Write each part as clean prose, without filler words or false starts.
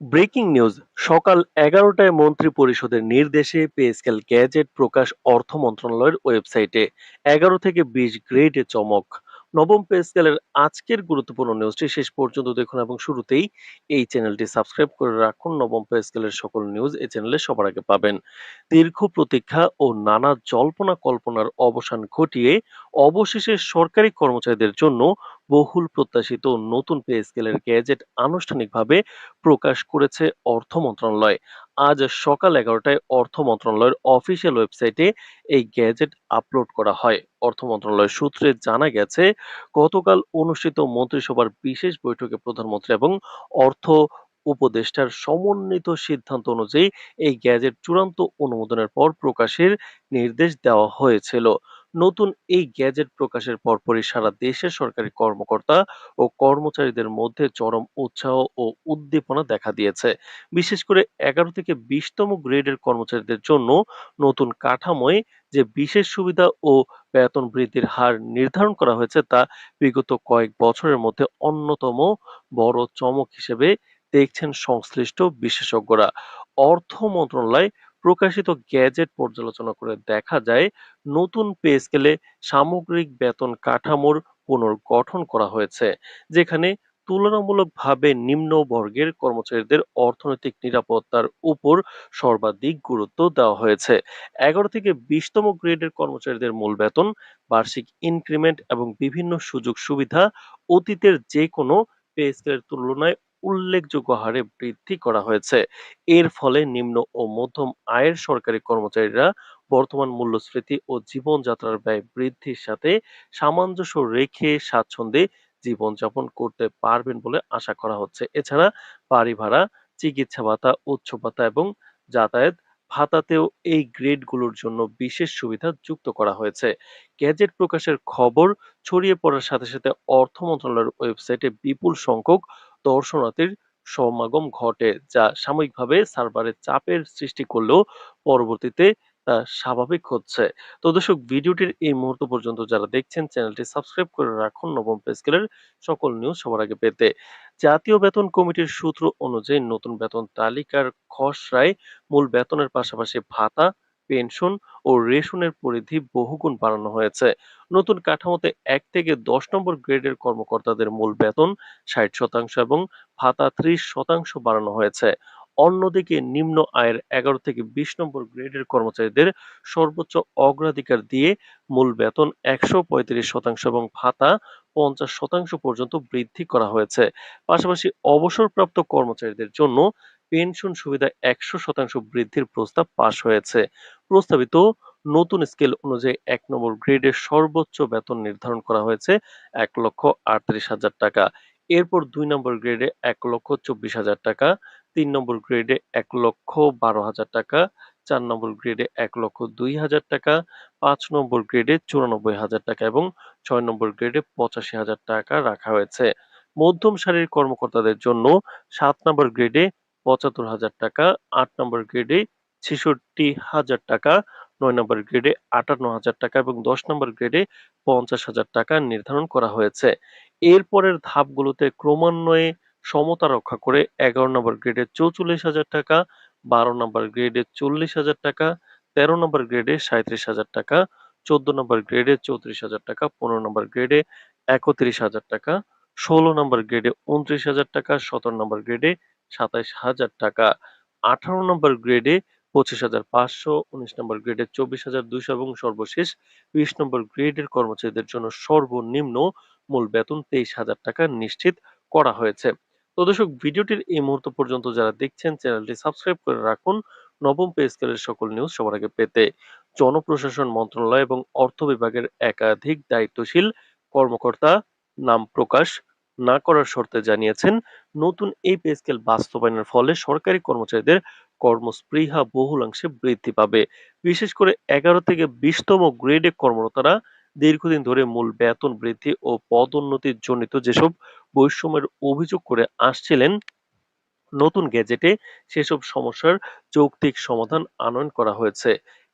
Breaking news সকাল ১১টায় মন্ত্রিপরিষদের নির্দেশে পে স্কেল গ্যাজেট প্রকাশ অর্থ মন্ত্রণালয়ের ওয়েবসাইটে। ১১ থেকে ২০ গ্রেডে চমক। নবম পে স্কেলের আজকের গুরুত্বপূর্ণ নিউজটি শেষ পর্যন্ত দেখুন এবং শুরুতেই এই চ্যানেলটি সাবস্ক্রাইব করে রাখুন। নবম পে স্কেলের সকল নিউজ এই চ্যানেলে সবার আগে পাবেন। দীর্ঘ প্রতীক্ষা ও নানা জল্পনা কল্পনার অবসান ঘটিয়ে অবশেষে সরকারি কর্মচারীদের জন্য বহুল প্রত্যাশিত নতুন পে স্কেলের গ্যাজেট আনুষ্ঠানিকভাবে প্রকাশ করেছে অর্থ মন্ত্রণালয়। আজ সকাল ১১টায় অর্থ মন্ত্রণালয়ের অফিসিয়াল ওয়েবসাইটে এই গ্যাজেট আপলোড করা হয়। অর্থ মন্ত্রণালয় সূত্রে জানা গেছে, গতকাল অনুষ্ঠিত মন্ত্রিসভার বিশেষ বৈঠকে প্রধানমন্ত্রী এবং অর্থ উপদেষ্টার সমন্বিত সিদ্ধান্ত অনুযায়ী এই গ্যাজেট চূড়ান্ত অনুমোদনের পর প্রকাশের নির্দেশ দেওয়া হয়েছিল। নতুন এই গ্যাজেট প্রকাশের পরপরই সারা দেশের সরকারি কর্মকর্তা ও কর্মচারীদের মধ্যে চরম উৎসাহ ও উদ্দীপনা দেখা দিয়েছে। বিশেষ করে ১১ থেকে ২০তম গ্রেডের কর্মচারীদের জন্য নতুন কাঠামোয় যে বিশেষ সুবিধা ও বেতন বৃদ্ধির হার নির্ধারণ করা হয়েছে তা বিগত কয়েক বছরের মধ্যে অন্যতম বড় চমক হিসেবে দেখছেন সংশ্লিষ্ট বিশেষজ্ঞরা। অর্থ মন্ত্রণালয় প্রকাশিত গ্যাজেট পর্যালোচনা করে দেখা যায়, নতুন পে স্কেলে সামগ্রিক বেতন কাঠামোর পুনর্গঠন করা হয়েছে, যেখানে তুলনামূলকভাবে নিম্ন বর্গের কর্মচারীদের অর্থনৈতিক নিরাপত্তার উপর সর্বাধিক গুরুত্ব দেওয়া হয়েছে। ১১ থেকে ২০তম গ্রেডের কর্মচারীদের মূল বেতন, বার্ষিক ইনক্রিমেন্ট এবং বিভিন্ন সুযোগ সুবিধা অতীতের যে কোনো পে স্কেলের তুলনায় উল্লেখযোগ্য হারে বৃদ্ধি করা হয়েছে। এর ফলে নিম্ন ও মধ্যম আয়ের সরকারি কর্মচারীরা বর্তমান মূল্যস্ফীতি ও জীবনযাত্রার ব্যয় বৃদ্ধির সাথে সামঞ্জস্য রেখে স্বাচ্ছন্দ্যে জীবনযাপন করতে পারবেন বলে আশা করা হচ্ছে। এছাড়া বাড়ি ভাড়া, চিকিৎসা ভাতা, উৎস ভাতা এবং যাতায়াত ভাতাতেও এই গ্রেডগুলোর জন্য বিশেষ সুবিধা যুক্ত করা হয়েছে। গ্যাজেট প্রকাশের খবর ছড়িয়ে পড়ার সাথে সাথে অর্থ মন্ত্রণালয়ের ওয়েবসাইটে বিপুল সংখ্যক দর্শনার্থীর সমাগম ঘটে, যা সাময়িকভাবে সার্ভারে চাপের সৃষ্টি করলেও পরবর্তীতে তা স্বাভাবিক হচ্ছে। তো দর্শক, ভিডিওটির এই মুহূর্ত পর্যন্ত যারা দেখছেন চ্যানেলটি সাবস্ক্রাইব করে রাখুন নবম পে স্কেলের সকল নিউজ সবার আগে পেতে। জাতীয় বেতন কমিটির সূত্র অনুযায়ী নতুন বেতন তালিকার খসড়ায় মূল বেতনের পাশাপাশি ভাতা, পেনশন ও রেশনের পরিধি বহুগুণ বাড়ানো হয়েছে। নতুন কাঠামোতে ১ থেকে ১০ নম্বর গ্রেডের কর্মকর্তাদের মূল বেতন ৬০% এবং ভাতা ৩০% বাড়ানো হয়েছে। অন্যদিকে নিম্ন আয়ের ১১ থেকে ২০ নম্বর গ্রেডের কর্মচারীদের সর্বোচ্চ অগ্রাধিকার দিয়ে মূল বেতন ১৩৫% এবং ভাতা ৫০% পর্যন্ত বৃদ্ধি করা হয়েছে। পাশাপাশি অবসরপ্রাপ্ত কর্মচারীদের জন্য পেনশন সুবিধা ১০০% বৃদ্ধির প্রস্তাব পাশ হয়েছে। প্রস্তাবিত নতুন স্কেল অনুযায়ী ১ নম্বর গ্রেডের সর্বোচ্চ বেতন নির্ধারণ করা হয়েছে ১,৩৮,০০০ টাকা। এরপর ২ নম্বর গ্রেডে ১,২৪,০০০ টাকা, ৩ নম্বর গ্রেডে ১,১২,০০০ টাকা, ৪ নম্বর গ্রেডে ১,০২,০০০ টাকা, ৫ নম্বর গ্রেডে ৯৪,০০০ টাকা এবং ৬ নম্বর গ্রেডে ৮৫,০০০ টাকা রাখা হয়েছে। মধ্যম সারির কর্মকর্তাদের জন্য ৭ নম্বর গ্রেডে ৭৫,০০০ টাকা, ৮ নম্বর গ্রেডে ৬৬,০০০ টাকা, ৯ নম্বর গ্রেডে ৫৮,০০০ টাকা এবং ১০ নম্বর গ্রেডে ৫০,০০০ টাকা নির্ধারণ করা হয়েছে। এরপরের ধাপগুলোতে ক্রমান্বয়ে সমতা রক্ষা করে ১১ নম্বর গ্রেডে ৪৪,০০০ টাকা, ১২ নম্বর গ্রেডে ৪০,০০০ টাকা, ১৩ নম্বর গ্রেডে ৩৭,০০০ টাকা, ১৪ নম্বর গ্রেডে ৩৪,০০০ টাকা, ১৫ নম্বর গ্রেডে ৩১,০০০ টাকা, ১৬ নম্বর গ্রেডে ২৯,০০০ টাকা, ১৭ নম্বর গ্রেডে ২৭,০০০ টাকা, ১৮ নম্বর গ্রেডে ২৫,৫০০, ১৯ নম্বর গ্রেডে ২৪,২০০ এবং সর্বশেষ ২০ নম্বর গ্রেডের কর্মচারীদের জন্য সর্বনিম্ন মূল বেতন ২৩,০০০ টাকা নিশ্চিত করা হয়েছে। তো দর্শক, ভিডিওটির এই মুহূর্ত পর্যন্ত যারা দেখছেন চ্যানেলটি সাবস্ক্রাইব করে রাখুন নবম পে স্কেলের সকল নিউজ সবার আগে পেতে। জনপ্রশাসন মন্ত্রণালয় এবং অর্থ বিভাগের একাধিক দায়িত্বশীল কর্মকর্তা নাম প্রকাশ না করার শর্তে জানিয়েছেন, নতুন এই পে স্কেল বাস্তবায়নের ফলে সরকারি কর্মচারীদের কর্মস্পৃহা বহুলাংশে বৃদ্ধি পাবে। বিশেষ করে ১১ থেকে ২০তম গ্রেডে কর্মরতরা দীর্ঘদিন ধরে মূল বেতন বৃদ্ধি ও পদোন্নতির জনিত যেসব বৈষম্যের অভিযোগ করে আসছিলেন, নতুন গ্যাজেটে সেসব সমস্যার যৌক্তিক সমাধান আনয়ন করা হয়েছে।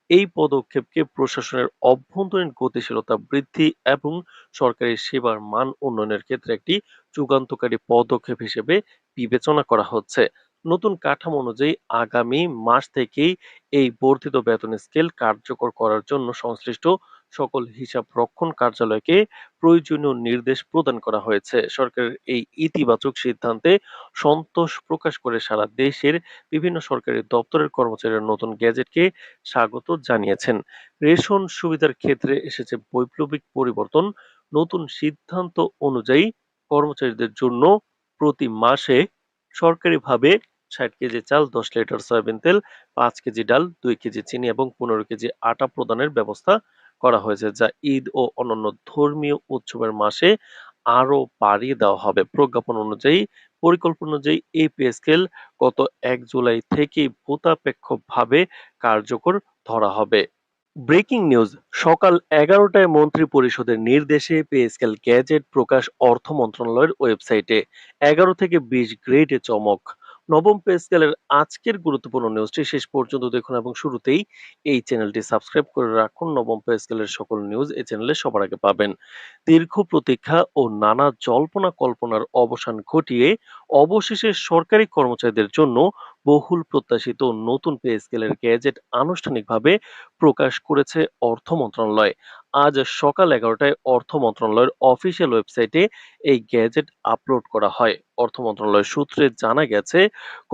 এই পদক্ষেপকে প্রশাসনের অভ্যন্তরীণ গতিশীলতা বৃদ্ধি এবং সরকারি সেবার মান উন্নয়নের ক্ষেত্রে একটি যুগান্তকারী পদক্ষেপ হিসেবে বিবেচনা করা হচ্ছে। নতুন কাঠামো অনুযায়ী আগামী মাস থেকেই এই বর্ধিত বেতন স্কেল কার্যকর করার জন্য সংশ্লিষ্ট সকল হিসাব রক্ষণ কার্যালয়কে প্রয়োজনীয় নির্দেশ প্রদান করা হয়েছে। সরকারের এই ইতিবাচক সিদ্ধান্তে সন্তোষ প্রকাশ করে সারা দেশের বিভিন্ন সরকারি দপ্তরের কর্মচারীরা নতুন গ্যাজেটকে স্বাগত জানিয়েছেন। রেশন সুবিধার ক্ষেত্রে এসেছে বৈপ্লবিক পরিবর্তন। নতুন সিদ্ধান্ত অনুযায়ী কর্মচারীদের জন্য প্রতি মাসে সরকারিভাবে ৬০ কেজি চাল, ১০ লিটার সয়াবিন তেল, ৫ কেজি ডাল, ২ কেজি চিনি এবং ১৫ কেজি আটা প্রদানের ব্যবস্থা করা হয়েছে, যা ঈদ ও অন্যান্য ধর্মীয় উৎসবের মাসে আরো বাড়িয়ে দেওয়া হবে। প্রজ্ঞাপন অনুযায়ী পরিকল্পনা অনুযায়ী এই পে স্কেল গত ১ জুলাই থেকেই ভূতাপেক্ষভাবে কার্যকর ধরা হবে। ব্রেকিং নিউজ, সকাল ১১টায় মন্ত্রিপরিষদের নির্দেশে পে স্কেল গ্যাজেট প্রকাশ অর্থ মন্ত্রণালয়ের ওয়েবসাইটে। ১১ থেকে ২০ গ্রেডে চমক। নবম পে স্কেলের আজকের গুরুত্বপূর্ণ নিউজটি শেষ পর্যন্ত দেখুন এবং শুরুতেই এই চ্যানেলটি সাবস্ক্রাইব করে রাখুন। নবম পে স্কেলের সকল নিউজ এই চ্যানেলে সবার আগে পাবেন। দীর্ঘ প্রতীক্ষা ও নানা জল্পনা কল্পনার অবসান ঘটিয়ে অবশেষে সরকারি কর্মচারীদের জন্য বহুল প্রত্যাশিত নতুন পে স্কেলের গ্যাজেট আনুষ্ঠানিকভাবে প্রকাশ করেছে অর্থ মন্ত্রণালয়। আজ সকাল ১১টায় অর্থ মন্ত্রণালয়ের অফিসিয়াল ওয়েবসাইটে এই গ্যাজেট আপলোড করা হয়। অর্থ মন্ত্রণালয় সূত্রে জানা গেছে,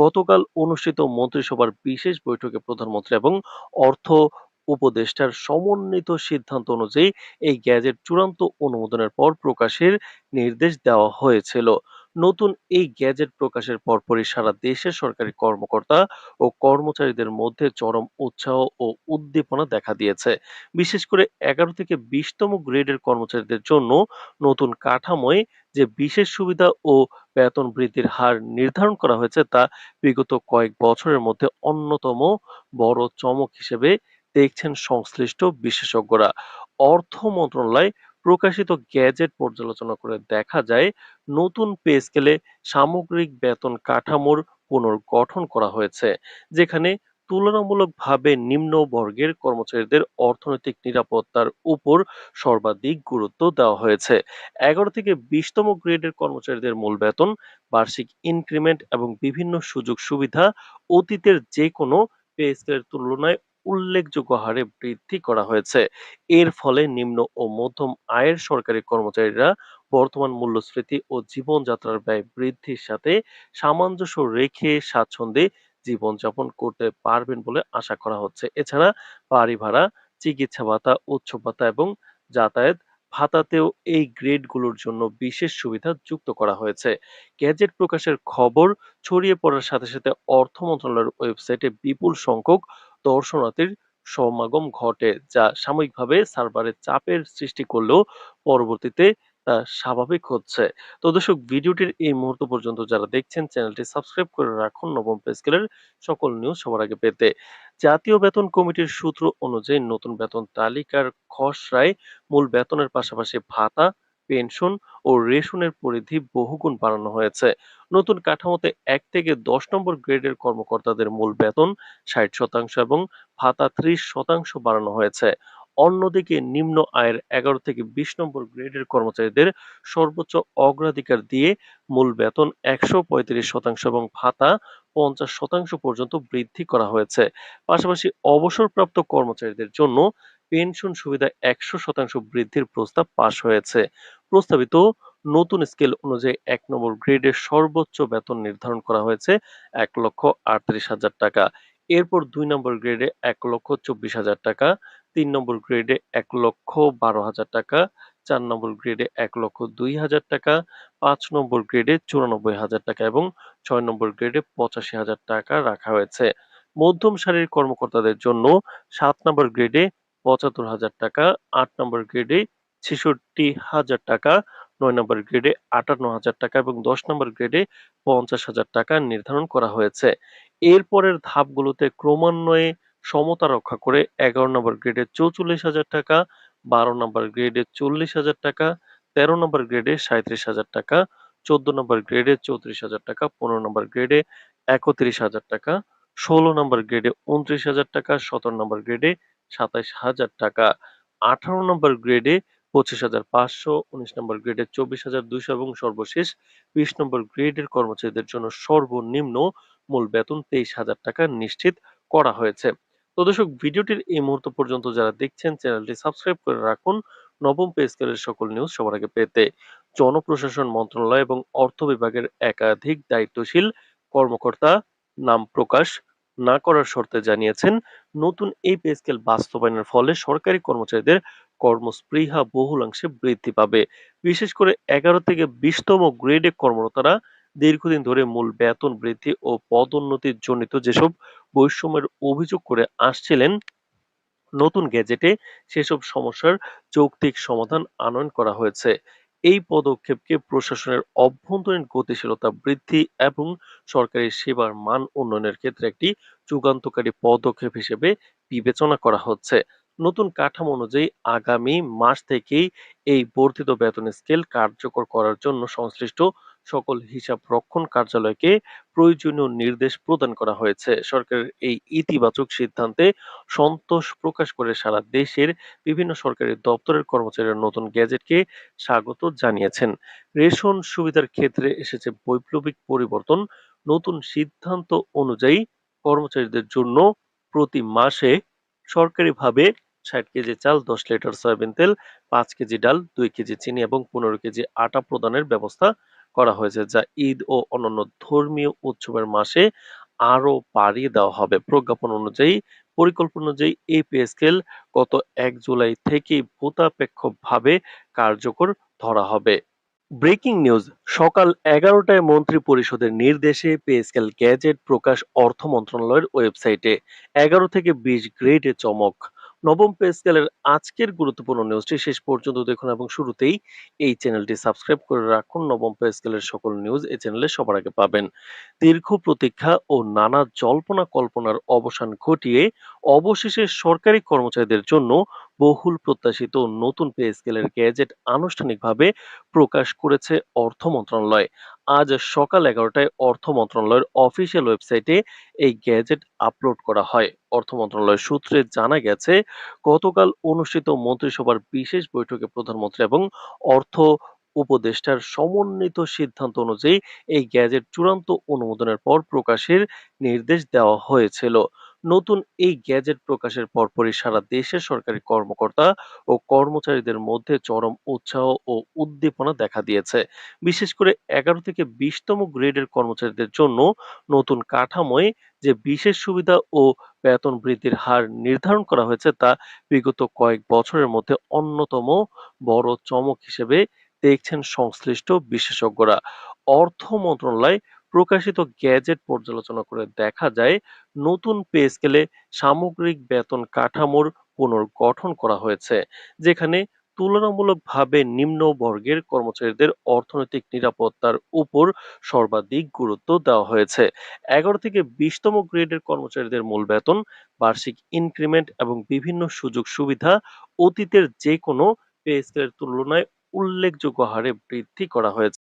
গতকাল অনুষ্ঠিত মন্ত্রিসভার বিশেষ বৈঠকে প্রধানমন্ত্রী এবং অর্থ উপদেষ্টার সমন্বিত সিদ্ধান্ত অনুযায়ী এই গ্যাজেট চূড়ান্ত অনুমোদনের পর প্রকাশের নির্দেশ দেওয়া হয়েছিল। নতুন এই গ্যাজেট প্রকাশের পরপরই সারা দেশের সরকারি কর্মকর্তা ও কর্মচারীদের মধ্যে চরম উৎসাহ ও উদ্দীপনা দেখা দিয়েছে। বিশেষ করে ১১ থেকে ২০তম গ্রেডের কর্মচারীদের জন্য নতুন কাঠামোয় যে বিশেষ সুবিধা ও বেতন বৃদ্ধির হার নির্ধারণ করা হয়েছে তা বিগত কয়েক বছরের মধ্যে অন্যতম বড় চমক হিসেবে দেখছেন সংশ্লিষ্ট বিশেষজ্ঞরা। অর্থ মন্ত্রণালয় প্রকাশিত গ্যাজেট পর্যালোচনা করে দেখা যায়, নতুন পে স্কেলে সামগ্রিক বেতন কাঠামোর পুনর্গঠন করা হয়েছে, যেখানে তুলনামূলকভাবে নিম্ন বর্গের কর্মচারীদের অর্থনৈতিক নিরাপত্তার উপর সর্বাধিক গুরুত্ব দেওয়া হয়েছে। ১১ থেকে ২০তম গ্রেডের কর্মচারীদের মূল বেতন, বার্ষিক ইনক্রিমেন্ট এবং বিভিন্ন সুযোগ সুবিধা অতীতের যে কোনো পে স্কেলের তুলনায় উল্লেখযোগ্য হারে বৃদ্ধি করা হয়েছে। এর ফলে নিম্ন ও মধ্যম আয়ের সরকারি কর্মচারীরা বর্তমান মূল্যস্ফীতি ও জীবনযাত্রার ব্যয় বৃদ্ধির সাথে সামঞ্জস্য রেখে স্বাচ্ছন্দ্যে জীবনযাপন করতে পারবেন বলে আশা করা হচ্ছে। এছাড়া বাড়ি ভাড়া, চিকিৎসা ভাতা, উৎসব ভাতা এবং যাতায়াত ভাতাতেও এই গ্রেডগুলোর জন্য বিশেষ সুবিধা যুক্ত করা হয়েছে। গ্যাজেট প্রকাশের খবর ছড়িয়ে পড়ার সাথে সাথে অর্থ মন্ত্রণালয়ের ওয়েবসাইটে বিপুল সংখ্যক দর্শনার্থীর সমাগম ঘটে, যা সাময়িকভাবে সার্ভারে চাপের সৃষ্টি করলেও পরবর্তীতে তা স্বাভাবিক হচ্ছে। তো দর্শক, ভিডিওটির এই মুহূর্ত পর্যন্ত যারা দেখছেন চ্যানেলটি সাবস্ক্রাইব করে রাখুন নবম পে স্কেলের সকল নিউজ সবার আগে পেতে। জাতীয় বেতন কমিটির সূত্র অনুযায়ী নতুন বেতন তালিকার খসড়ায় মূল বেতনের পাশাপাশি ভাতা, পেনশন ও রেশনের পরিধি বহুগুণ বাড়ানো হয়েছে। নতুন কাঠামোতে ১ থেকে ১০ নম্বর গ্রেডের কর্মকর্তাদের মূল বেতন ৬০% এবং ভাতা ৩০% বাড়ানো হয়েছে। অন্যদিকে নিম্ন আয়ের ১১ থেকে ২০ নম্বর গ্রেডের কর্মচারীদের সর্বোচ্চ অগ্রাধিকার দিয়ে মূল বেতন ১৩৫% এবং ভাতা ৫০% পর্যন্ত বৃদ্ধি করা হয়েছে। পাশাপাশি অবসরপ্রাপ্ত কর্মচারীদের জন্য পেনশন সুবিধা ১০০% বৃদ্ধির প্রস্তাব পাস হয়েছে। প্রস্তাবিত নতুন স্কেল অনুযায়ী ১ নম্বর গ্রেডের সর্বোচ্চ বেতন নির্ধারণ করা হয়েছে ১,৩৮,০০০ টাকা। এরপর ২ নম্বর গ্রেডে ১,২৪,০০০ টাকা, ৩ নম্বর গ্রেডে ১,১২,০০০ টাকা, ৪ নম্বর গ্রেডে ১,০২,০০০ টাকা, ৫ নম্বর গ্রেডে ৯৪,০০০ টাকা এবং ৬ নম্বর গ্রেডে ৮৫,০০০ টাকা রাখা হয়েছে। মধ্যম সারির কর্মকর্তাদের জন্য ৭ নম্বর গ্রেডে ৭৫,০০০ টাকা, ৮ নম্বর গ্রেডে ৬৬,০০০ টাকা, ৯ নম্বর গ্রেডে ৫৮,০০০ টাকা এবং ১০ নম্বর গ্রেডে ৫০,০০০ টাকা নির্ধারণ করা হয়েছে। এরপরের ধাপগুলোতে ক্রমান্বয়ে সমতা রক্ষা করে ১১ নম্বর গ্রেডে ৪৪,০০০ টাকা, ১২ নম্বর গ্রেডে ৪০,০০০ টাকা, ১৩ নম্বর গ্রেডে ৩৭,০০০ টাকা, ১৪ নম্বর গ্রেডে ৩৪,০০০ টাকা, ১৫ নম্বর গ্রেডে ৩১,০০০ টাকা, ১৬ নম্বর গ্রেডে ২৯,০০০ টাকা, ১৭ নম্বর গ্রেডে ২৭,০০০ টাকা, ১৮ নম্বর গ্রেডে 25,500, 19 নম্বর গ্রেডের 24,200 এবং সর্বশেষ 20 নম্বর গ্রেডের কর্মচারীদের জন্য সর্বনিম্ন মূল বেতন 23,000 টাকা নিশ্চিত করা হয়েছে। তো দর্শক, ভিডিওটির এই মুহূর্ত পর্যন্ত যারা দেখছেন চ্যানেলটি সাবস্ক্রাইব করে রাখুন নবম পে স্কেলের সকল নিউজ সবার আগে পেতে। জনপ্রশাসন মন্ত্রণালয় এবং অর্থ বিভাগের একাধিক দায়িত্বশীল কর্মকর্তা নাম প্রকাশ না করার শর্তে জানিয়েছেন, নতুন এই পে স্কেল বাস্তবায়নের ফলে সরকারি কর্মচারীদের কর্মস্পৃহা বহুলাংশে বৃদ্ধি পাবে। বিশেষ করে 11 থেকে 20তম গ্রেডে কর্মরতরা দীর্ঘদিন ধরে মূল বেতন বৃদ্ধি ও পদোন্নতির জনিত যেসব বৈষম্যের অভিযোগ করে আসছিলেন, নতুন গ্যাজেটে সেসব সমস্যার যৌক্তিক সমাধান আনয়ন করা হয়েছে। এই পদক্ষেপকে প্রশাসনের অভ্যন্তরীণ গতিশীলতা বৃদ্ধি এবং সরকারি সেবার মান উন্নয়নের ক্ষেত্রে একটি যুগান্তকারী পদক্ষেপ হিসেবে বিবেচনা করা হচ্ছে। নতুন কাঠামো অনুযায়ী আগামী মাস থেকেই এই বর্ধিত বেতন স্কেল কার্যকর করার জন্য সংশ্লিষ্ট সকল হিসাব রক্ষণ কার্যালয়কে প্রয়োজনীয় নির্দেশ প্রদান করা হয়েছে। সরকারের এই ইতিবাচক সিদ্ধান্তে সন্তোষ প্রকাশ করে সারা দেশের বিভিন্ন সরকারি দপ্তরের কর্মচারীরা নতুন গ্যাজেটকে স্বাগত জানিয়েছেন। রেশন সুবিধার ক্ষেত্রে এসেছে বৈপ্লবিক পরিবর্তন। নতুন সিদ্ধান্ত অনুযায়ী কর্মচারীদের জন্য প্রতি মাসে সরকারিভাবে ৬০ কেজি চাল, ১০ লিটার সয়াবিন তেল, ৫ কেজি ডাল, ২ কেজি চিনি এবং ১৫ কেজি আটা প্রদানের ব্যবস্থা করা হয়েছে, যা ঈদ ও অন্যান্য ধর্মীয় উৎসবের মাসে আরো বাড়িয়ে দেওয়া হবে। প্রজ্ঞাপন অনুযায়ী, পরিকল্পনা অনুযায়ী এই পে স্কেল গত ১ জুলাই থেকেই ভূতাপেক্ষভাবে কার্যকর ধরা হবে। ব্রেকিং নিউজ, সকাল 11টায় মন্ত্রিপরিষদের নির্দেশে পে স্কেল গ্যাজেট প্রকাশ অর্থ মন্ত্রণালয়ের ওয়েবসাইটে। 11 থেকে 20 গ্রেডে চমক। নবম পে স্কেলের আজকের গুরুত্বপূর্ণ নিউজটি শেষ পর্যন্ত দেখুন এবং শুরুতেই এই চ্যানেলটি সাবস্ক্রাইব করে রাখুন। নবম পে স্কেলের সকল নিউজ এই চ্যানেলে সবার আগে পাবেন। দীর্ঘ প্রতীক্ষা ও নানা জল্পনা কল্পনার অবসান ঘটিয়ে অবশেষে সরকারি কর্মচারীদের জন্য বহুল প্রত্যাশিত নতুন পে স্কেলের গ্যাজেট আনুষ্ঠানিকভাবে প্রকাশ করেছে অর্থ মন্ত্রণালয়। আজ সকাল 11টায় অর্থ মন্ত্রণালয়ের অফিসিয়াল ওয়েবসাইটে এই গ্যাজেট আপলোড করা হয়। অর্থ মন্ত্রণালয় সূত্রে জানা গেছে, গতকাল অনুষ্ঠিত মন্ত্রিসভার বিশেষ বৈঠকে প্রধানমন্ত্রী এবং অর্থ উপদেষ্টার সমন্বিত সিদ্ধান্ত অনুযায়ী এই গ্যাজেট চূড়ান্ত অনুমোদনের পর প্রকাশের নির্দেশ দেওয়া হয়েছিল। নতুন এই গ্যাজেট প্রকাশের পরপরই সারা দেশের সরকারি কর্মকর্তা ও কর্মচারীদের মধ্যে চরম উৎসাহ ও উদ্দীপনা দেখা দিয়েছে। বিশেষ করে 11 থেকে 20তম গ্রেডের কর্মচারীদের জন্য নতুন কাঠামোয় যে বিশেষ সুবিধা ও বেতন বৃদ্ধির হার নির্ধারণ করা হয়েছে, তা বিগত কয়েক বছরের মধ্যে অন্যতম বড় চমক হিসেবে দেখছেন সংশ্লিষ্ট বিশেষজ্ঞরা। অর্থ মন্ত্রণালয় প্রকাশিত গ্যাজেট পর্যালোচনা করে দেখা যায়, নতুন পে স্কেলে সামগ্রিক বেতন কাঠামোর পুনর্গঠন করা হয়েছে, যেখানে তুলনামূলকভাবে নিম্ন বর্গের কর্মচারীদের অর্থনৈতিক নিরাপত্তার উপর সর্বাধিক গুরুত্ব দেওয়া হয়েছে। 11 থেকে 20তম গ্রেডের কর্মচারীদের মূল বেতন, বার্ষিক ইনক্রিমেন্ট এবং বিভিন্ন সুযোগ সুবিধা অতীতের যে কোনো পে স্কেলের তুলনায় উল্লেখযোগ্য হারে বৃদ্ধি করা হয়েছে।